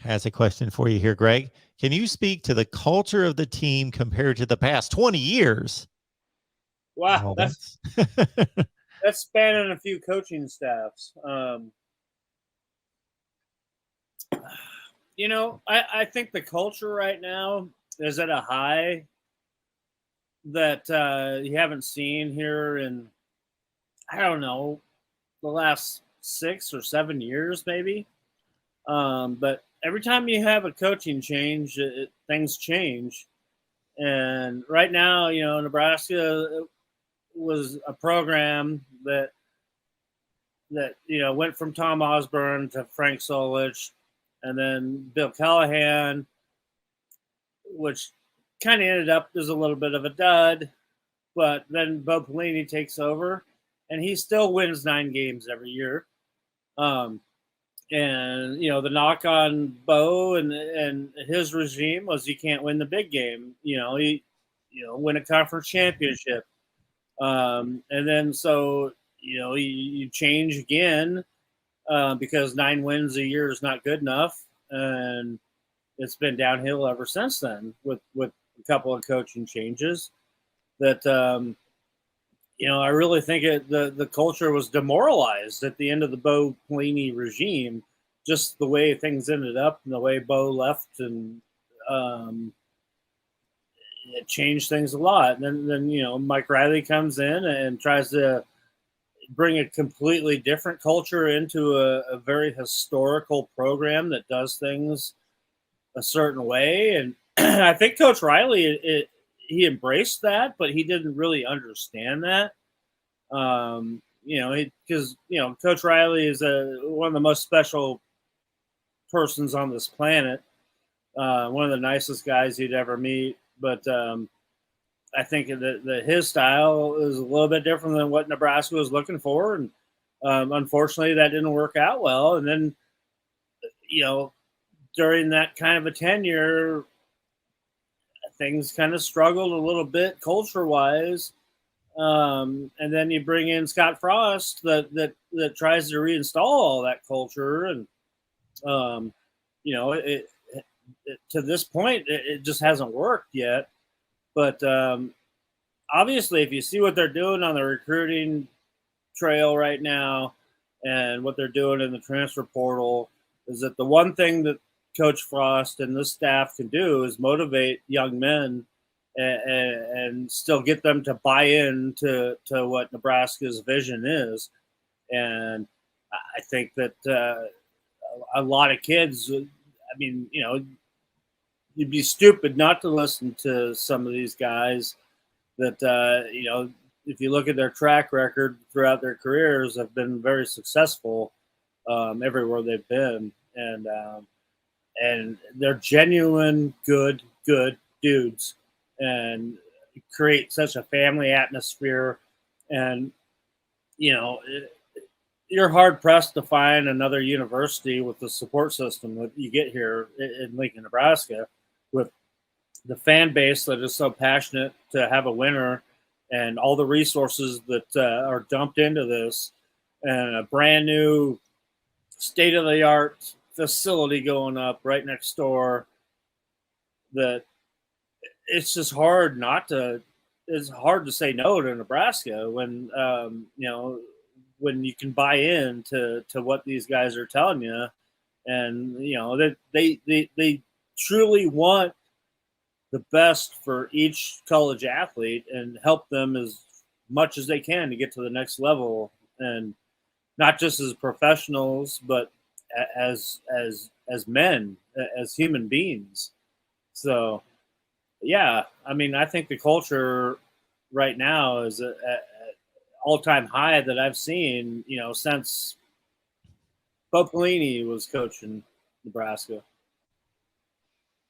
has a question for you here, Greg. Can you speak to the culture of the team compared to the past 20 years? Wow, that's spanning a few coaching staffs. I think the culture right now is at a high that you haven't seen here in, I don't know, the last 6 or 7 years, maybe. But every time you have a coaching change, things change. And right now, Nebraska was a program that went from Tom Osborne to Frank Solich, and then Bill Callahan, which kind of ended up as a little bit of a dud. But then Bo Pelini takes over, and he still wins 9 games every year. And the knock on Bo and his regime was you can't win the big game. Win a conference championship. And then so you change again because 9 wins a year is not good enough, and it's been downhill ever since then with a couple of coaching changes. That I really think the culture was demoralized at the end of the Bo Pelini regime, just the way things ended up and the way Bo left, and it changed things a lot. And then Mike Riley comes in and tries to bring a completely different culture into a very historical program that does things a certain way. And I think Coach Riley, he embraced that, but he didn't really understand that. Because Coach Riley is one of the most special persons on this planet, one of the nicest guys you'd ever meet. But I think that his style is a little bit different than what Nebraska was looking for, and unfortunately, that didn't work out well. And then, during that kind of a tenure, things kind of struggled a little bit culture-wise. And then you bring in Scott Frost that tries to reinstall all that culture, and to this point, it just hasn't worked yet. But obviously, if you see what they're doing on the recruiting trail right now and what they're doing in the transfer portal, is that the one thing that Coach Frost and this staff can do is motivate young men and still get them to buy in to what Nebraska's vision is. And I think that a lot of kids, you'd be stupid not to listen to some of these guys that, if you look at their track record throughout their careers, have been very successful everywhere they've been. And they're genuine, good dudes, and create such a family atmosphere. And, you're hard pressed to find another university with the support system that you get here in Lincoln, Nebraska, with the fan base that is so passionate to have a winner, and all the resources that are dumped into this, and a brand new state-of-the-art facility going up right next door. That it's just hard it's hard to say no to Nebraska when when you can buy in to what these guys are telling you, and that they truly want the best for each college athlete and help them as much as they can to get to the next level, and not just as professionals, but as men, as human beings. So, yeah, I think the culture right now is at all-time high that I've seen, since Bo Pelini was coaching Nebraska.